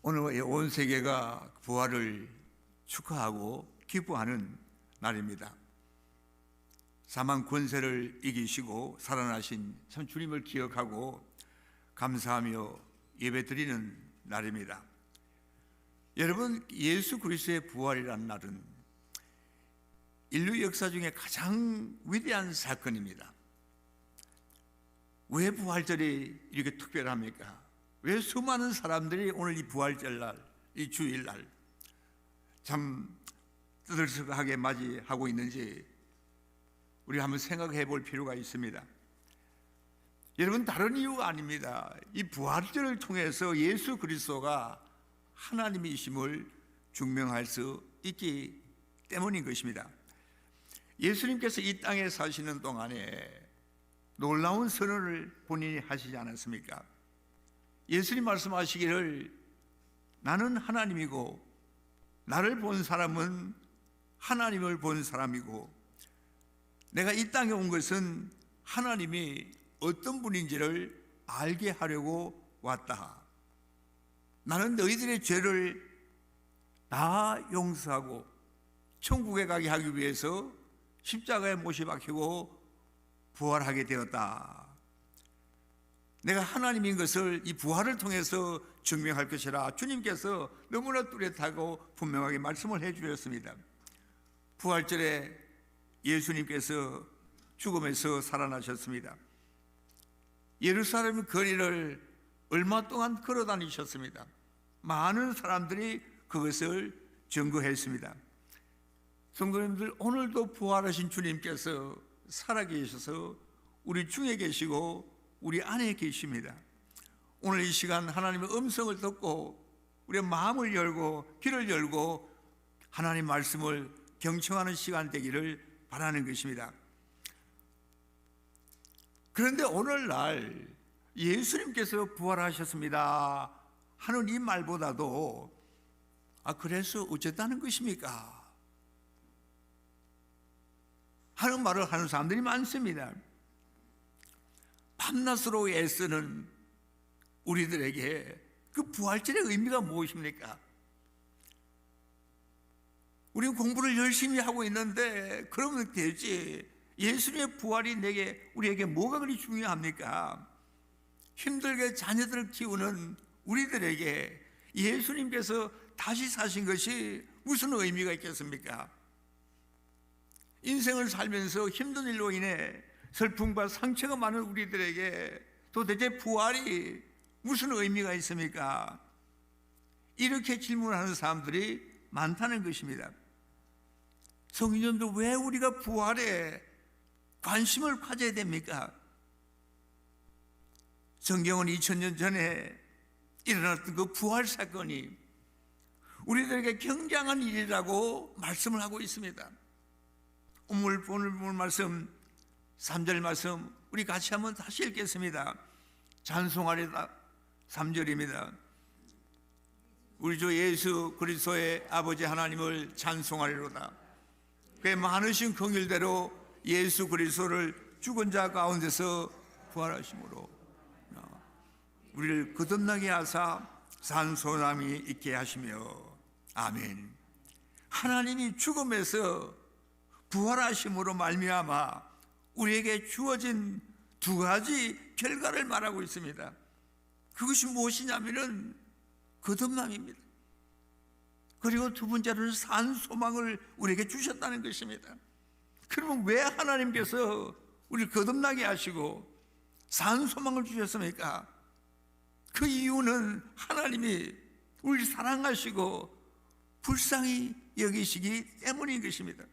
오늘 온 세계가 부활을 축하하고 기뻐하는 날입니다. 사망 권세를 이기시고 살아나신 참 주님을 기억하고 감사하며 예배드리는 날입니다. 여러분, 예수 그리스도의 부활이라는 날은 인류 역사 중에 가장 위대한 사건입니다. 왜 부활절이 이렇게 특별합니까? 왜 수많은 사람들이 오늘 이 부활절날, 이 주일날 참 뜨들썩하게 맞이하고 있는지 우리 한번 생각해 볼 필요가 있습니다. 여러분, 다른 이유가 아닙니다. 이 부활절을 통해서 예수 그리스도가 하나님이심을 증명할 수 있기 때문인 것입니다. 예수님께서 이 땅에 사시는 동안에 놀라운 선언을 본인이 하시지 않았습니까? 예수님 말씀하시기를 나는 하나님이고 나를 본 사람은 하나님을 본 사람이고 내가 이 땅에 온 것은 하나님이 어떤 분인지를 알게 하려고 왔다. 나는 너희들의 죄를 다 용서하고 천국에 가게 하기 위해서 십자가에 못이 박히고 부활하게 되었다. 내가 하나님인 것을 이 부활을 통해서 증명할 것이라 주님께서 너무나 뚜렷하고 분명하게 말씀을 해 주셨습니다. 부활절에 예수님께서 죽음에서 살아나셨습니다. 예루살렘 거리를 얼마 동안 걸어 다니셨습니다. 많은 사람들이 그것을 증거했습니다. 성도님들, 오늘도 부활하신 주님께서 살아계셔서 우리 중에 계시고 우리 안에 계십니다. 오늘 이 시간 하나님의 음성을 듣고 우리의 마음을 열고 귀를 열고 하나님 말씀을 경청하는 시간 되기를 바라는 것입니다. 그런데 오늘날 예수님께서 부활하셨습니다 하는 이 말보다도 그래서 어쨌다는 것입니까? 하는 말을 하는 사람들이 많습니다. 밤낮으로 애쓰는 우리들에게 그 부활절의 의미가 무엇입니까? 우리는 공부를 열심히 하고 있는데 그러면 되지. 예수님의 부활이 우리에게 뭐가 그리 중요합니까? 힘들게 자녀들을 키우는 우리들에게 예수님께서 다시 사신 것이 무슨 의미가 있겠습니까? 인생을 살면서 힘든 일로 인해 슬픔과 상처가 많은 우리들에게 도대체 부활이 무슨 의미가 있습니까? 이렇게 질문하는 사람들이 많다는 것입니다. 성인님들, 왜 우리가 부활에 관심을 가져야 됩니까? 성경은 2000년 전에 일어났던 그 부활 사건이 우리들에게 굉장한 일이라고 말씀을 하고 있습니다. 오늘 말씀 3절 말씀 우리 같이 한번 다시 읽겠습니다. 찬송하리다 3절입니다. 우리 주 예수 그리스도의 아버지 하나님을 찬송하리로다. 그의 많으신 긍휼대로 예수 그리스도를 죽은 자 가운데서 부활하심으로 우리를 거듭나게 하사 산소남이 있게 하시며 아멘. 하나님이 죽음에서 부활하심으로 말미암아 우리에게 주어진 두 가지 결과를 말하고 있습니다. 그것이 무엇이냐면은 거듭남입니다. 그리고 두 번째로는 산 소망을 우리에게 주셨다는 것입니다. 그러면 왜 하나님께서 우리를 거듭나게 하시고 산 소망을 주셨습니까? 그 이유는 하나님이 우리를 사랑하시고 불쌍히 여기시기 때문인 것입니다.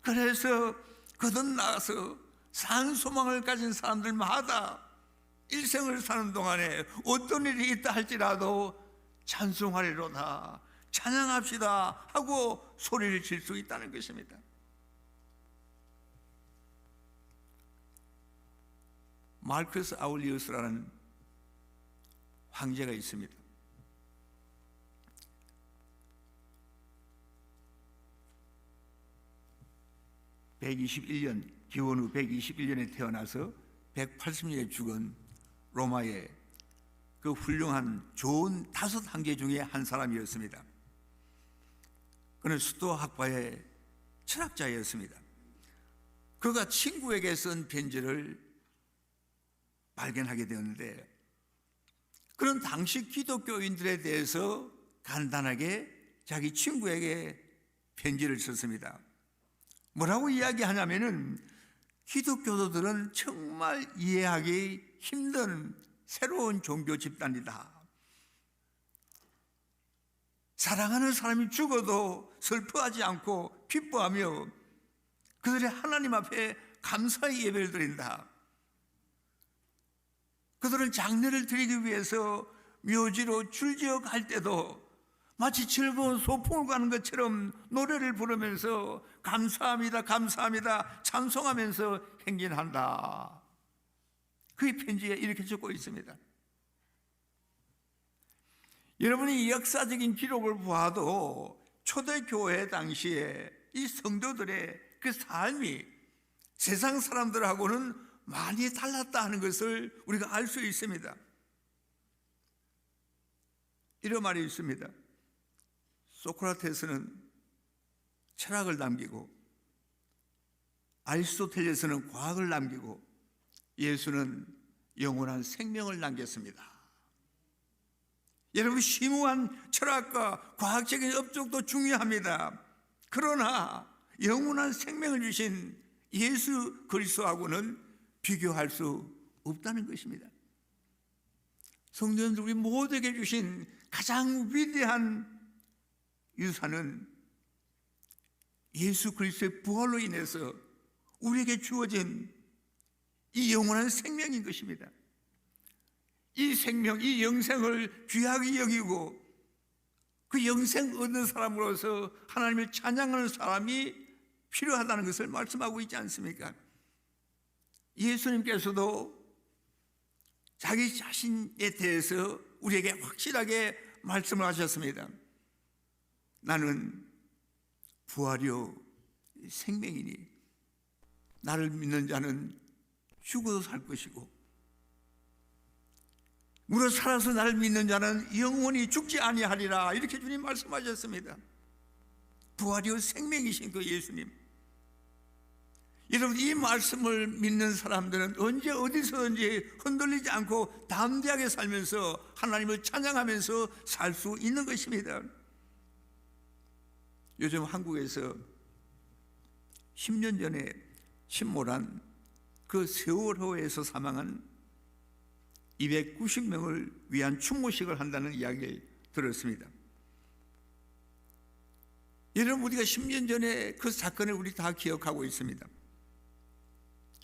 그래서 거듭나서 산 소망을 가진 사람들마다 일생을 사는 동안에 어떤 일이 있다 할지라도 찬송하리로다, 찬양합시다 하고 소리를 칠 수 있다는 것입니다. 마르쿠스 아울리우스라는 황제가 있습니다. 기원 후 121년에 태어나서 180년에 죽은 로마의 그 훌륭한 좋은 5한계 중에 한 사람이었습니다. 그는 수도학파의 철학자였습니다. 그가 친구에게 쓴 편지를 발견하게 되었는데, 그런 당시 기독교인들에 대해서 간단하게 자기 친구에게 편지를 썼습니다. 뭐라고 이야기하냐면은, 기독교도들은 정말 이해하기 힘든 새로운 종교 집단이다. 사랑하는 사람이 죽어도 슬퍼하지 않고 기뻐하며 그들의 하나님 앞에 감사의 예배를 드린다. 그들은 장례를 드리기 위해서 묘지로 줄지어 갈 때도 마치 즐거운 소풍을 가는 것처럼 노래를 부르면서 감사합니다, 감사합니다 찬송하면서 행진한다. 그의 편지에 이렇게 적고 있습니다. 여러분이 역사적인 기록을 보아도 초대교회 당시에 이 성도들의 그 삶이 세상 사람들하고는 많이 달랐다 하는 것을 우리가 알 수 있습니다. 이런 말이 있습니다. 소크라테스는 철학을 남기고, 아리스토텔레스는 과학을 남기고, 예수는 영원한 생명을 남겼습니다. 여러분, 심오한 철학과 과학적인 업적도 중요합니다. 그러나 영원한 생명을 주신 예수 그리스도하고는 비교할 수 없다는 것입니다. 성도님들, 우리 모두에게 주신 가장 위대한 유산은 예수 그리스도의 부활로 인해서 우리에게 주어진 이 영원한 생명인 것입니다. 이 생명, 이 영생을 귀하게 여기고 그 영생 얻는 사람으로서 하나님을 찬양하는 사람이 필요하다는 것을 말씀하고 있지 않습니까? 예수님께서도 자기 자신에 대해서 우리에게 확실하게 말씀을 하셨습니다. 나는 부활이요 생명이니 나를 믿는 자는 죽어도 살 것이고 무릇 살아서 나를 믿는 자는 영원히 죽지 아니하리라. 이렇게 주님 말씀하셨습니다. 부활이요 생명이신 그 예수님. 여러분, 이 말씀을 믿는 사람들은 언제 어디서든지 흔들리지 않고 담대하게 살면서 하나님을 찬양하면서 살 수 있는 것입니다. 요즘 한국에서 10년 전에 침몰한 그 세월호에서 사망한 290명을 위한 추모식을 한다는 이야기를 들었습니다. 여러분, 우리가 10년 전에 그 사건을 우리 다 기억하고 있습니다.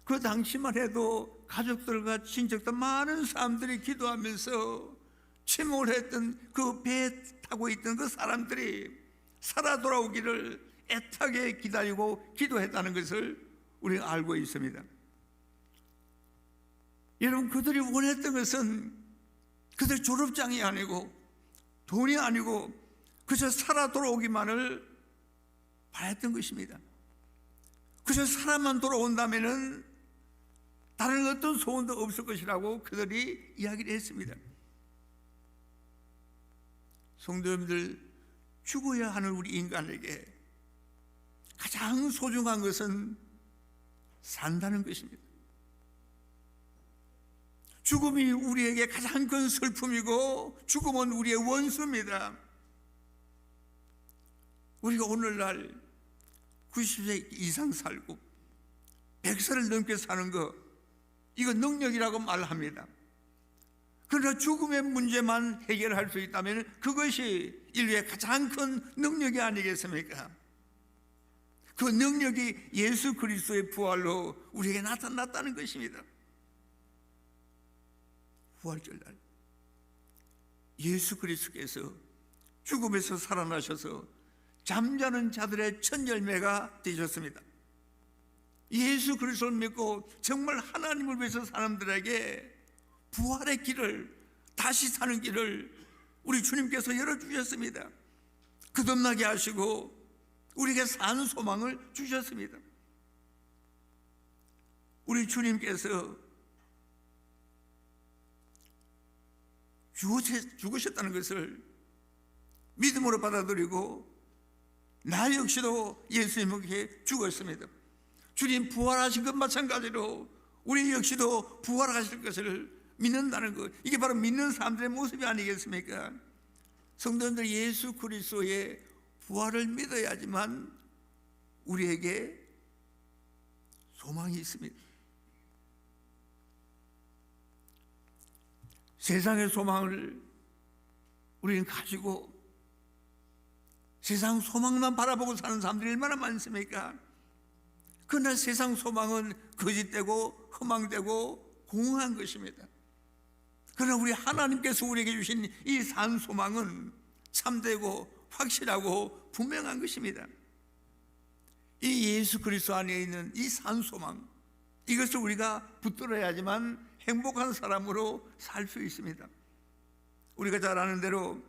그 당시만 해도 가족들과 친척들 많은 사람들이 기도하면서 침몰했던 그 배에 타고 있던 그 사람들이 살아 돌아오기를 애타게 기다리고 기도했다는 것을 우리가 알고 있습니다. 여러분, 그들이 원했던 것은 그들 졸업장이 아니고 돈이 아니고 그저 살아 돌아오기만을 바랬던 것입니다. 그저 사람만 돌아온다면은 다른 어떤 소원도 없을 것이라고 그들이 이야기를 했습니다. 성도님들, 죽어야 하는 우리 인간에게 가장 소중한 것은 산다는 것입니다. 죽음이 우리에게 가장 큰 슬픔이고 죽음은 우리의 원수입니다. 우리가 오늘날 90세 이상 살고 100세를 넘게 사는 거, 이거 능력이라고 말합니다. 그러나 죽음의 문제만 해결할 수 있다면 그것이 인류의 가장 큰 능력이 아니겠습니까? 그 능력이 예수 그리스도의 부활로 우리에게 나타났다는 것입니다. 부활절날 예수 그리스도께서 죽음에서 살아나셔서 잠자는 자들의 첫 열매가 되셨습니다. 예수 그리스도를 믿고 정말 하나님을 위해서 사람들에게 부활의 길을, 다시 사는 길을 우리 주님께서 열어주셨습니다. 거듭나게 하시고 우리에게 사는 소망을 주셨습니다. 우리 주님께서 죽으셨다는 것을 믿음으로 받아들이고 나 역시도 예수님께 죽었습니다. 주님 부활하신 것 마찬가지로 우리 역시도 부활하실 것을 믿는다는 것, 이게 바로 믿는 사람들의 모습이 아니겠습니까? 성도님들, 예수 그리스도의 부활을 믿어야지만 우리에게 소망이 있습니다. 세상의 소망을 우리는 가지고 세상 소망만 바라보고 사는 사람들이 얼마나 많습니까? 그러나 세상 소망은 거짓되고 허망되고 공허한 것입니다. 그러나 우리 하나님께서 우리에게 주신 이 산 소망은 참되고 확실하고 분명한 것입니다. 이 예수 그리스도 안에 있는 이 산 소망, 이것을 우리가 붙들어야지만 행복한 사람으로 살 수 있습니다. 우리가 잘 아는 대로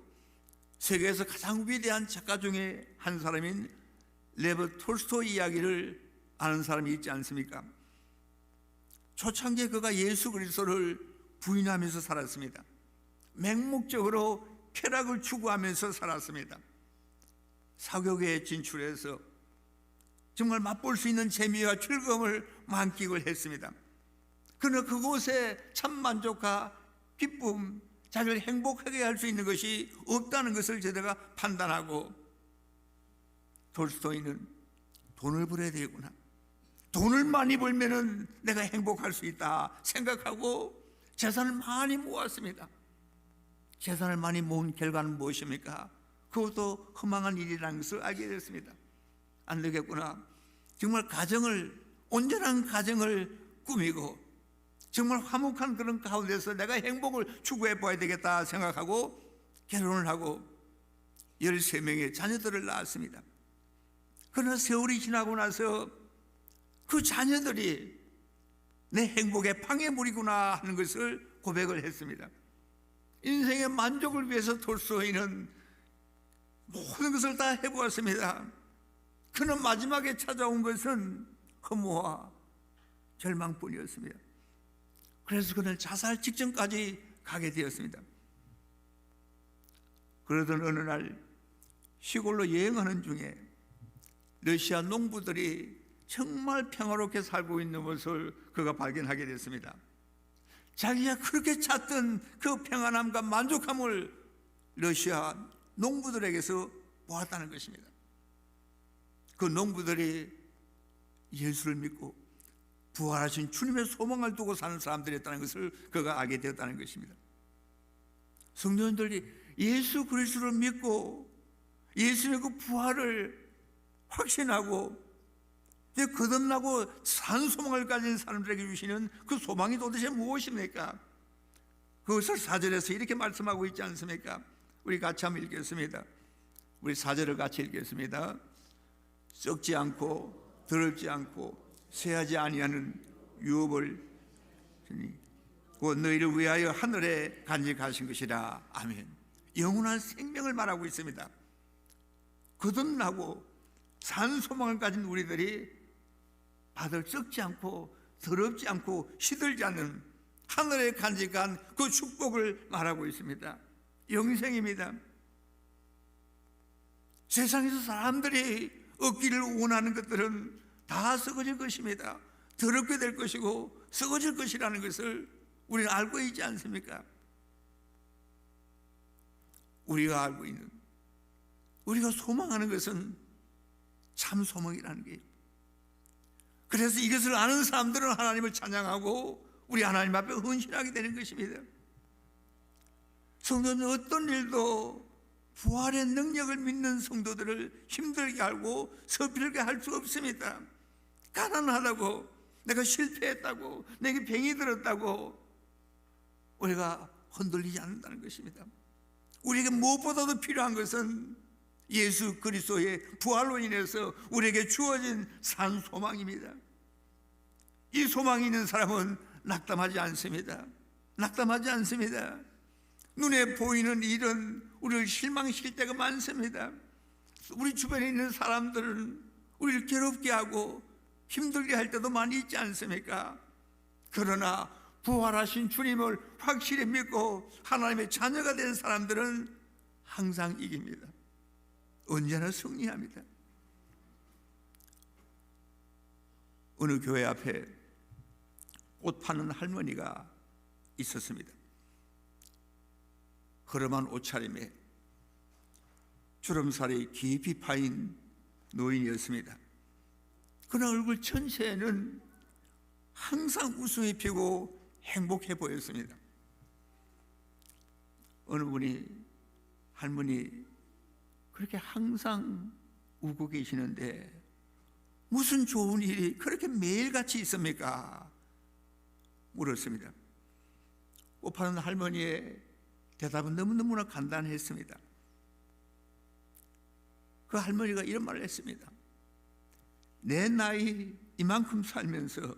세계에서 가장 위대한 작가 중에 한 사람인 레브 톨스토이 이야기를 아는 사람이 있지 않습니까? 초창기에 그가 예수 그리스도를 부인하면서 살았습니다. 맹목적으로 쾌락을 추구하면서 살았습니다. 사교계에 진출해서 정말 맛볼 수 있는 재미와 즐거움을 만끽을 했습니다. 그러나 그곳에 참 만족과 기쁨, 자기를 행복하게 할 수 있는 것이 없다는 것을 제가 판단하고, 톨스토이는 돈을 벌어야 되겠구나, 돈을 많이 벌면은 내가 행복할 수 있다 생각하고 재산을 많이 모았습니다. 재산을 많이 모은 결과는 무엇입니까? 그것도 허망한 일이라는 것을 알게 됐습니다. 안 되겠구나, 정말 온전한 가정을 꾸미고 정말 화목한 그런 가운데서 내가 행복을 추구해 봐야 되겠다 생각하고 결혼을 하고 13명의 자녀들을 낳았습니다. 그러나 세월이 지나고 나서 그 자녀들이 내 행복의 방해물이구나 하는 것을 고백을 했습니다. 인생의 만족을 위해서 톨스토이는 모든 것을 다 해보았습니다. 그는 마지막에 찾아온 것은 허무와 절망뿐이었습니다. 그래서 그는 자살 직전까지 가게 되었습니다. 그러던 어느 날 시골로 여행하는 중에 러시아 농부들이 정말 평화롭게 살고 있는 것을 그가 발견하게 됐습니다. 자기가 그렇게 찾던 그 평안함과 만족함을 러시아 농부들에게서 보았다는 것입니다. 그 농부들이 예수를 믿고 부활하신 주님의 소망을 두고 사는 사람들이었다는 것을 그가 알게 되었다는 것입니다. 성도님들이 예수 그리스도를 믿고 예수의 그 부활을 확신하고 거듭나고 산 소망을 가진 사람들에게 주시는 그 소망이 도대체 무엇입니까? 그것을 4절에서 이렇게 말씀하고 있지 않습니까? 우리 같이 한번 읽겠습니다. 우리 4절을 같이 읽겠습니다. 썩지 않고 더럽지 않고 쇠하지 아니하는 유업을 주니 곧 너희를 위하여 하늘에 간직하신 것이라. 아멘. 영원한 생명을 말하고 있습니다. 거듭나고 산 소망을 가진 우리들이 다들 썩지 않고 더럽지 않고 시들지 않는 하늘에 간직한 그 축복을 말하고 있습니다. 영생입니다. 세상에서 사람들이 얻기를 원하는 것들은 다 썩어질 것입니다. 더럽게 될 것이고 썩어질 것이라는 것을 우리는 알고 있지 않습니까? 우리가 알고 있는, 우리가 소망하는 것은 참 소망이라는 거예요. 그래서 이것을 아는 사람들은 하나님을 찬양하고 우리 하나님 앞에 헌신하게 되는 것입니다. 성도는 어떤 일도 부활의 능력을 믿는 성도들을 힘들게 하고 서툴게 할 수 없습니다. 가난하다고, 내가 실패했다고, 내게 병이 들었다고 우리가 흔들리지 않는다는 것입니다. 우리에게 무엇보다도 필요한 것은 예수 그리스도의 부활로 인해서 우리에게 주어진 산 소망입니다. 이 소망이 있는 사람은 낙담하지 않습니다. 낙담하지 않습니다. 눈에 보이는 일은 우리를 실망시킬 때가 많습니다. 우리 주변에 있는 사람들은 우리를 괴롭게 하고 힘들게 할 때도 많이 있지 않습니까? 그러나 부활하신 주님을 확실히 믿고 하나님의 자녀가 된 사람들은 항상 이깁니다. 언제나 승리합니다. 어느 교회 앞에 꽃 파는 할머니가 있었습니다. 허름한 옷차림에 주름살이 깊이 파인 노인이었습니다. 그러나 얼굴 전체에는 항상 웃음이 피고 행복해 보였습니다. 어느 분이 할머니 그렇게 항상 웃고 계시는데 무슨 좋은 일이 그렇게 매일같이 있습니까? 물었습니다. 꽃 파는 할머니의 대답은 너무너무나 간단했습니다. 그 할머니가 이런 말을 했습니다. 내 나이 이만큼 살면서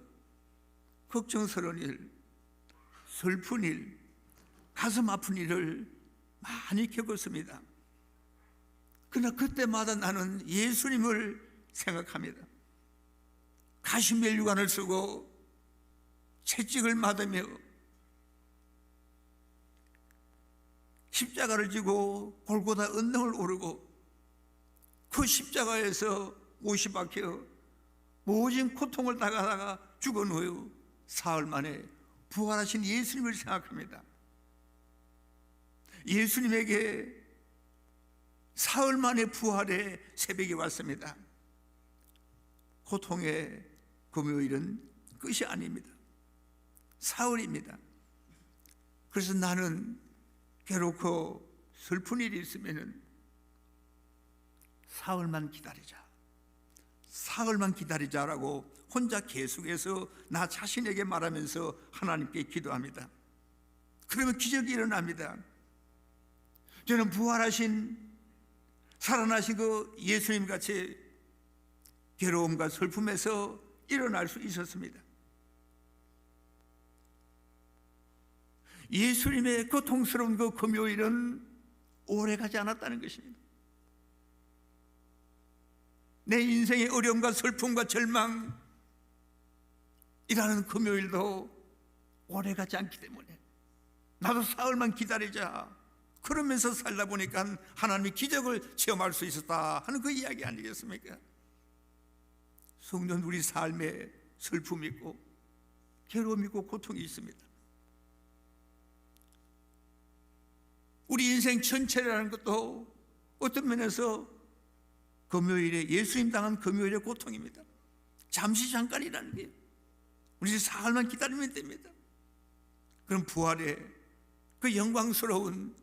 걱정스러운 일, 슬픈 일, 가슴 아픈 일을 많이 겪었습니다. 그러나 그때마다 나는 예수님을 생각합니다. 가시멜유관을 쓰고 채찍을 맞으며 십자가를 지고 골고다 언덕을 오르고 그 십자가에서 못이 박혀 모진 고통을 당하다가 죽은 후 사흘 만에 부활하신 예수님을 생각합니다. 예수님에게 사흘 만에 부활의 새벽이 왔습니다. 고통의 금요일은 끝이 아닙니다. 사흘입니다. 그래서 나는 괴롭고 슬픈 일이 있으면 사흘만 기다리자, 사흘만 기다리자라고 혼자 계속해서 나 자신에게 말하면서 하나님께 기도합니다. 그러면 기적이 일어납니다. 저는 부활하신 살아나신 그 예수님 같이 괴로움과 슬픔에서 일어날 수 있었습니다. 예수님의 고통스러운 그 금요일은 오래가지 않았다는 것입니다. 내 인생의 어려움과 슬픔과 절망이라는 금요일도 오래가지 않기 때문에 나도 사흘만 기다리자, 그러면서 살다 보니까 하나님의 기적을 체험할 수 있었다 하는 그 이야기 아니겠습니까? 성도는 우리 삶에 슬픔이 있고 괴로움이 있고 고통이 있습니다. 우리 인생 전체라는 것도 어떤 면에서 금요일에 예수님 당한 금요일의 고통입니다. 잠시 잠깐이라는 게 우리 사흘만 기다리면 됩니다. 그럼 부활의 그 영광스러운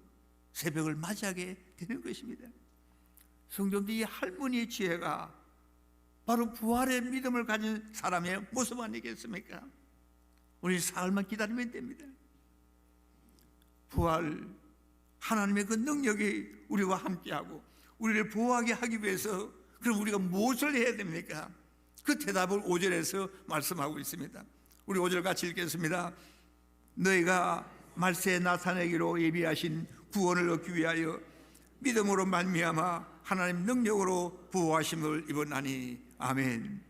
새벽을 맞이하게 되는 것입니다. 성도들, 이 할머니의 지혜가 바로 부활의 믿음을 가진 사람의 모습 아니겠습니까? 우리 사흘만 기다리면 됩니다. 부활, 하나님의 그 능력이 우리와 함께하고 우리를 보호하게 하기 위해서 그럼 우리가 무엇을 해야 됩니까? 그 대답을 5절에서 말씀하고 있습니다. 우리 5절 같이 읽겠습니다. 너희가 말세에 나타내기로 예비하신 구원을 얻기 위하여 믿음으로 말미암아 하나님 능력으로 부호하심을 입었나니. 아멘.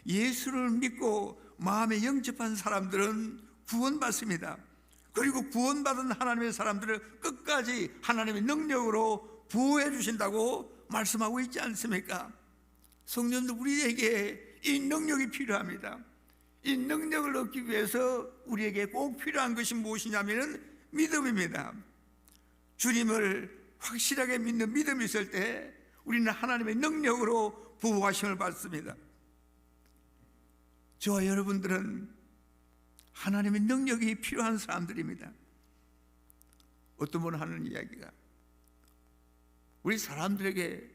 예수를 믿고 마음에 영접한 사람들은 구원받습니다. 그리고 구원받은 하나님의 사람들을 끝까지 하나님의 능력으로 보호해 주신다고 말씀하고 있지 않습니까? 성도들, 우리에게 이 능력이 필요합니다. 이 능력을 얻기 위해서 우리에게 꼭 필요한 것이 무엇이냐면 믿음입니다. 주님을 확실하게 믿는 믿음이 있을 때 우리는 하나님의 능력으로 보호하심을 받습니다. 저와 여러분들은 하나님의 능력이 필요한 사람들입니다. 어떤 분은 하는 이야기가 우리 사람들에게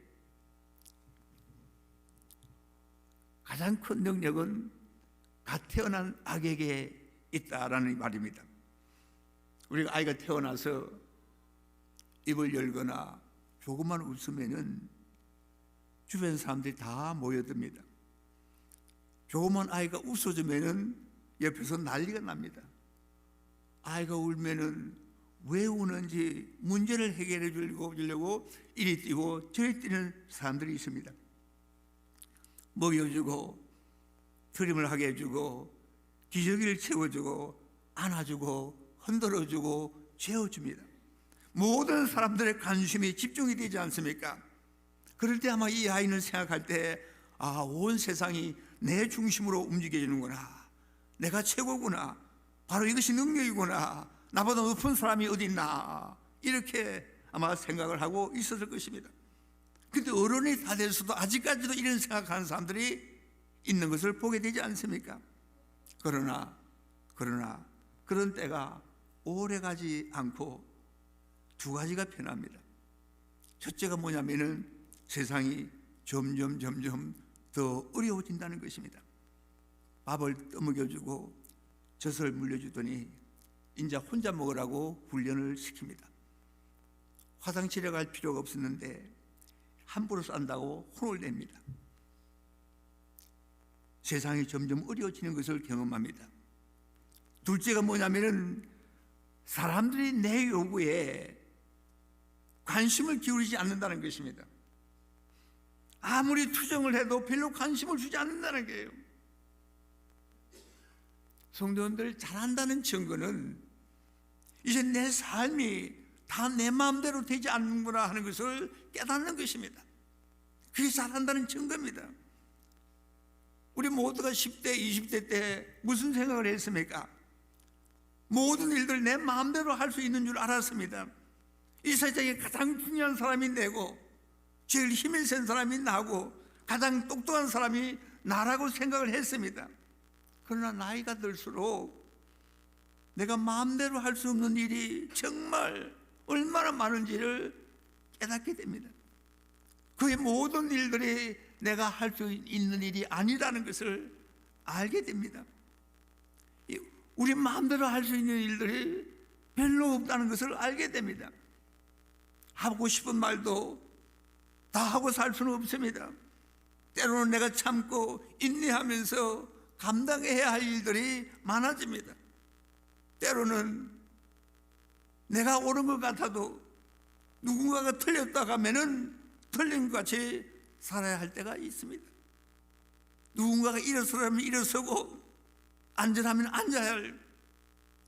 가장 큰 능력은 갓 태어난 아기에게 있다라는 말입니다. 우리가 아이가 태어나서 입을 열거나 조금만 웃으면은 주변 사람들이 다 모여듭니다. 조그만 아이가 웃어주면은 옆에서 난리가 납니다. 아이가 울면은 왜 우는지 문제를 해결해 주려고 이리 뛰고 저리 뛰는 사람들이 있습니다. 먹여주고 트림을 하게 해주고 기저귀를 채워주고 안아주고 흔들어주고 재워줍니다. 모든 사람들의 관심이 집중이 되지 않습니까? 그럴 때 아마 이 아이는 생각할 때, 아, 온 세상이 내 중심으로 움직여지는구나, 내가 최고구나, 바로 이것이 능력이구나, 나보다 높은 사람이 어디 있나, 이렇게 아마 생각을 하고 있었을 것입니다. 근데 어른이 다 돼서도 아직까지도 이런 생각하는 사람들이 있는 것을 보게 되지 않습니까? 그러나 그런 때가 오래가지 않고 두 가지가 변합니다. 첫째가 뭐냐면은 세상이 점점 더 어려워진다는 것입니다. 밥을 떠먹여주고 젖을 물려주더니 이제 혼자 먹으라고 훈련을 시킵니다. 화장실에 갈 필요가 없었는데 함부로 싼다고 혼을 냅니다. 세상이 점점 어려워지는 것을 경험합니다. 둘째가 뭐냐면은 사람들이 내 요구에 관심을 기울이지 않는다는 것입니다. 아무리 투정을 해도 별로 관심을 주지 않는다는 거예요. 성도님들, 잘한다는 증거는 이제 내 삶이 다 내 마음대로 되지 않는구나 하는 것을 깨닫는 것입니다. 그게 잘한다는 증거입니다. 우리 모두가 10대, 20대 때 무슨 생각을 했습니까? 모든 일들 내 마음대로 할 수 있는 줄 알았습니다. 이 세상에 가장 중요한 사람이 내고 제일 힘이 센 사람이 나고 가장 똑똑한 사람이 나라고 생각을 했습니다. 그러나 나이가 들수록 내가 마음대로 할 수 없는 일이 정말 얼마나 많은지를 깨닫게 됩니다. 그의 모든 일들이 내가 할 수 있는 일이 아니라는 것을 알게 됩니다. 우리 마음대로 할 수 있는 일들이 별로 없다는 것을 알게 됩니다. 하고 싶은 말도 다 하고 살 수는 없습니다. 때로는 내가 참고 인내하면서 감당해야 할 일들이 많아집니다. 때로는 내가 옳은 것 같아도 누군가가 틀렸다 하면은 틀린 것 같이 살아야 할 때가 있습니다. 누군가가 일어서라면 일어서고 앉으라면 앉아야 할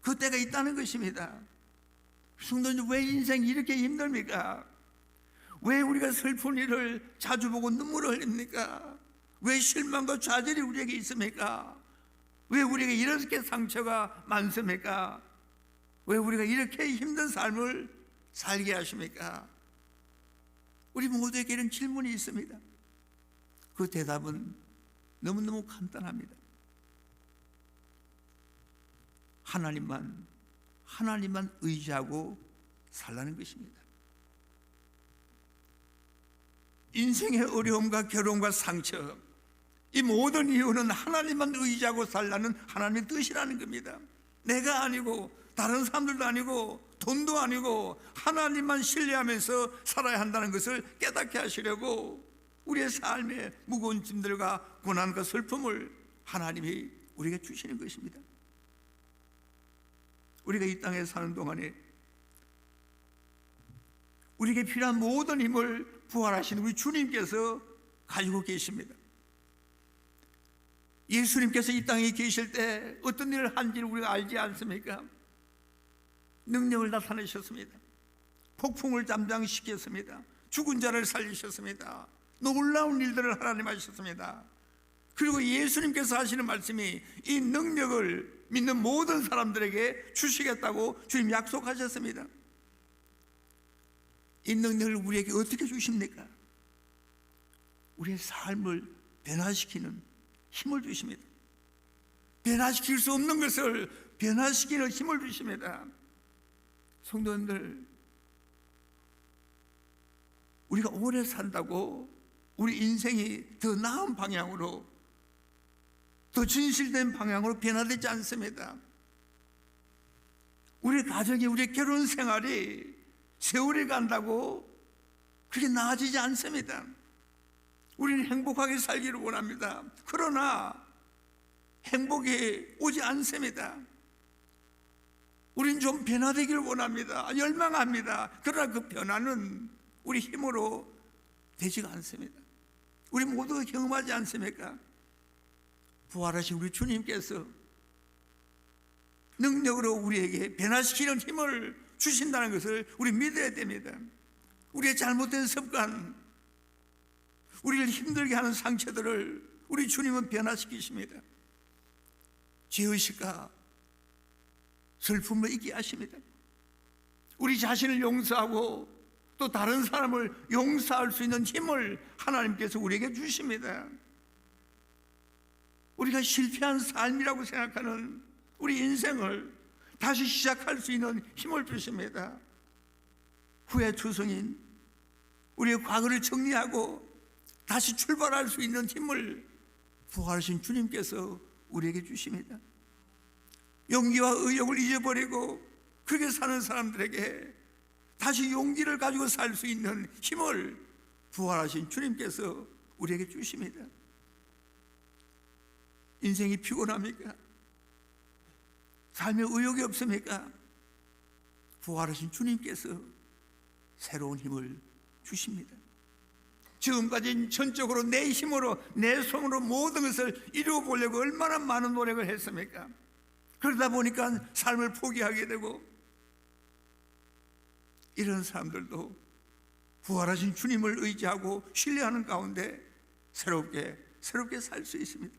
그 때가 있다는 것입니다. 성도님, 왜 인생이 이렇게 힘듭니까? 왜 우리가 슬픈 일을 자주 보고 눈물을 흘립니까? 왜 실망과 좌절이 우리에게 있습니까? 왜 우리에게 이렇게 상처가 많습니까? 왜 우리가 이렇게 힘든 삶을 살게 하십니까? 우리 모두에게 이런 질문이 있습니다. 그 대답은 너무너무 간단합니다. 하나님만 의지하고 살라는 것입니다. 인생의 어려움과 괴로움과 상처, 이 모든 이유는 하나님만 의지하고 살라는 하나님의 뜻이라는 겁니다. 내가 아니고 다른 사람들도 아니고 돈도 아니고 하나님만 신뢰하면서 살아야 한다는 것을 깨닫게 하시려고 우리의 삶의 무거운 짐들과 고난과 슬픔을 하나님이 우리에게 주시는 것입니다. 우리가 이 땅에 사는 동안에 우리에게 필요한 모든 힘을 부활하신 우리 주님께서 가지고 계십니다. 예수님께서 이 땅에 계실 때 어떤 일을 한지를 우리가 알지 않습니까? 능력을 나타내셨습니다. 폭풍을 잠잠시켰습니다. 죽은 자를 살리셨습니다. 놀라운 일들을 하나님 하셨습니다. 그리고 예수님께서 하시는 말씀이 이 능력을 믿는 모든 사람들에게 주시겠다고 주님 약속하셨습니다. 이 능력을 우리에게 어떻게 주십니까? 우리의 삶을 변화시키는 힘을 주십니다. 변화시킬 수 없는 것을 변화시키는 힘을 주십니다. 성도님들, 우리가 오래 산다고 우리 인생이 더 나은 방향으로, 더 진실된 방향으로 변화되지 않습니다. 우리 가정이, 우리 결혼 생활이 세월이 간다고 그게 나아지지 않습니다. 우리는 행복하게 살기를 원합니다. 그러나 행복이 오지 않습니다. 우리는 좀 변화되기를 원합니다. 열망합니다. 그러나 그 변화는 우리 힘으로 되지가 않습니다. 우리 모두가 경험하지 않습니까? 부활하신 우리 주님께서 능력으로 우리에게 변화시키는 힘을 주신다는 것을 우리 믿어야 됩니다. 우리의 잘못된 습관, 우리를 힘들게 하는 상처들을 우리 주님은 변화시키십니다. 죄의식과 슬픔을 잊게 하십니다. 우리 자신을 용서하고 또 다른 사람을 용서할 수 있는 힘을 하나님께서 우리에게 주십니다. 우리가 실패한 삶이라고 생각하는 우리 인생을 다시 시작할 수 있는 힘을 주십니다. 후회 투성인 우리의 과거를 정리하고 다시 출발할 수 있는 힘을 부활하신 주님께서 우리에게 주십니다. 용기와 의욕을 잊어버리고 그렇게 사는 사람들에게 다시 용기를 가지고 살 수 있는 힘을 부활하신 주님께서 우리에게 주십니다. 인생이 피곤합니까? 삶에 의욕이 없습니까? 부활하신 주님께서 새로운 힘을 주십니다. 지금까지 전적으로 내 힘으로 내 손으로 모든 것을 이루어 보려고 얼마나 많은 노력을 했습니까? 그러다 보니까 삶을 포기하게 되고, 이런 사람들도 부활하신 주님을 의지하고 신뢰하는 가운데 새롭게 살 수 있습니다.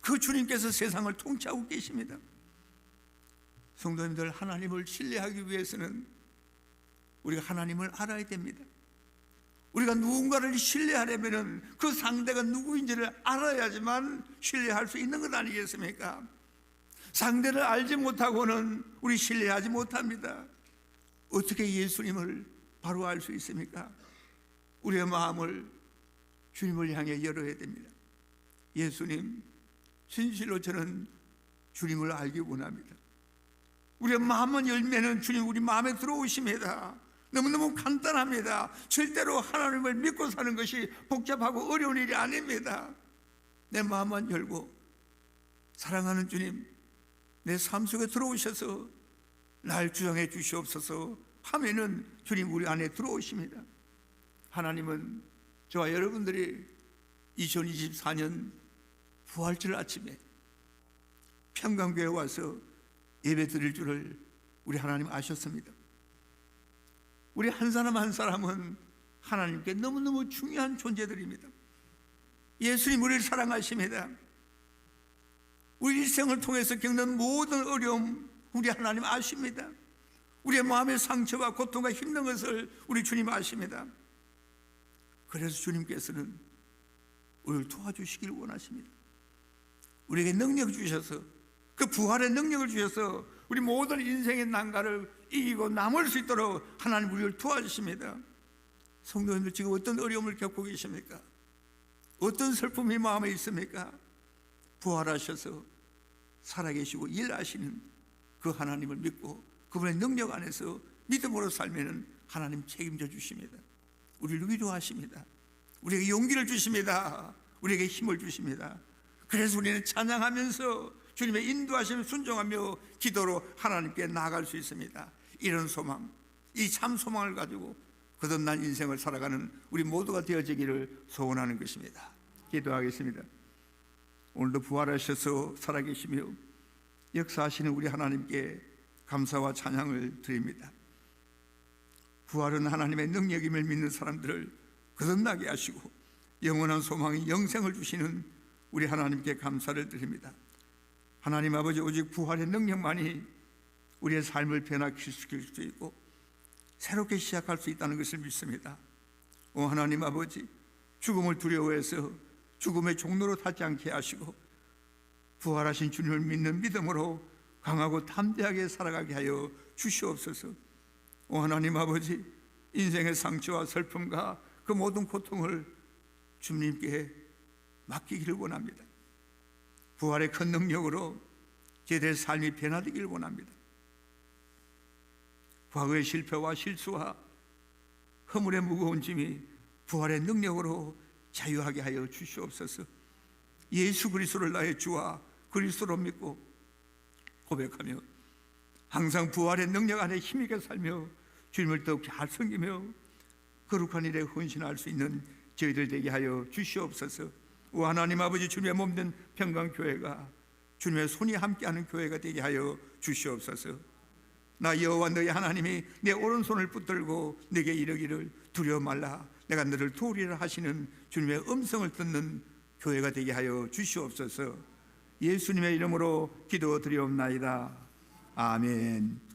그 주님께서 세상을 통치하고 계십니다. 성도님들, 하나님을 신뢰하기 위해서는 우리가 하나님을 알아야 됩니다. 우리가 누군가를 신뢰하려면 그 상대가 누구인지를 알아야지만 신뢰할 수 있는 것 아니겠습니까? 상대를 알지 못하고는 우리 신뢰하지 못합니다. 어떻게 예수님을 바로 알 수 있습니까? 우리의 마음을 주님을 향해 열어야 됩니다. 예수님, 진실로 저는 주님을 알기 원합니다. 우리의 마음만 열면은 주님 우리 마음에 들어오십니다. 너무너무 간단합니다. 절대로 하나님을 믿고 사는 것이 복잡하고 어려운 일이 아닙니다. 내 마음만 열고 사랑하는 주님, 내 삶 속에 들어오셔서 날 주장해 주시옵소서 하면은 주님 우리 안에 들어오십니다. 하나님은 저와 여러분들이 2024년 부활절 아침에 평강교회에 와서 예배 드릴 줄을 우리 하나님 아셨습니다. 우리 한 사람 한 사람은 하나님께 너무너무 중요한 존재들입니다. 예수님 우리를 사랑하십니다. 우리 일생을 통해서 겪는 모든 어려움 우리 하나님 아십니다. 우리의 마음의 상처와 고통과 힘든 것을 우리 주님 아십니다. 그래서 주님께서는 우리를 도와주시길 원하십니다. 우리에게 능력 주셔서, 그 부활의 능력을 주셔서 우리 모든 인생의 난관을 이기고 남을 수 있도록 하나님 우리를 도와주십니다. 성도님들, 지금 어떤 어려움을 겪고 계십니까? 어떤 슬픔이 마음에 있습니까? 부활하셔서 살아계시고 일하시는 그 하나님을 믿고 그분의 능력 안에서 믿음으로 살면 하나님 책임져 주십니다. 우리를 위로하십니다. 우리에게 용기를 주십니다. 우리에게 힘을 주십니다. 그래서 우리는 찬양하면서 주님의 인도하심을 순종하며 기도로 하나님께 나아갈 수 있습니다. 이런 소망, 이 참 소망을 가지고 거듭난 인생을 살아가는 우리 모두가 되어지기를 소원하는 것입니다. 기도하겠습니다. 오늘도 부활하셔서 살아계시며 역사하시는 우리 하나님께 감사와 찬양을 드립니다. 부활은 하나님의 능력임을 믿는 사람들을 거듭나게 하시고 영원한 소망이 영생을 주시는 우리 하나님께 감사를 드립니다. 하나님 아버지, 오직 부활의 능력만이 우리의 삶을 변화시킬 수 있고 새롭게 시작할 수 있다는 것을 믿습니다. 오 하나님 아버지, 죽음을 두려워해서 죽음의 종로로 타지 않게 하시고 부활하신 주님을 믿는 믿음으로 강하고 담대하게 살아가게 하여 주시옵소서. 오 하나님 아버지, 인생의 상처와 슬픔과 그 모든 고통을 주님께 맡기기를 원합니다. 부활의 큰 능력으로 제대로 삶이 변화되기를 원합니다. 과거의 실패와 실수와 허물의 무거운 짐이 부활의 능력으로 자유하게 하여 주시옵소서. 예수 그리스도를 나의 주와 그리스도로 믿고 고백하며 항상 부활의 능력 안에 힘있게 살며 주님을 더욱 잘 섬기며 거룩한 일에 헌신할 수 있는 저희들 되게 하여 주시옵소서. 오 하나님 아버지, 주님의 몸된 평강교회가 주님의 손이 함께하는 교회가 되게 하여 주시옵소서. 나 여호와 너희 하나님이 내 오른손을 붙들고 내게 이르기를 두려워 말라 내가 너를 도우리라 하시는 주님의 음성을 듣는 교회가 되게 하여 주시옵소서. 예수님의 이름으로 기도드리옵나이다. 아멘.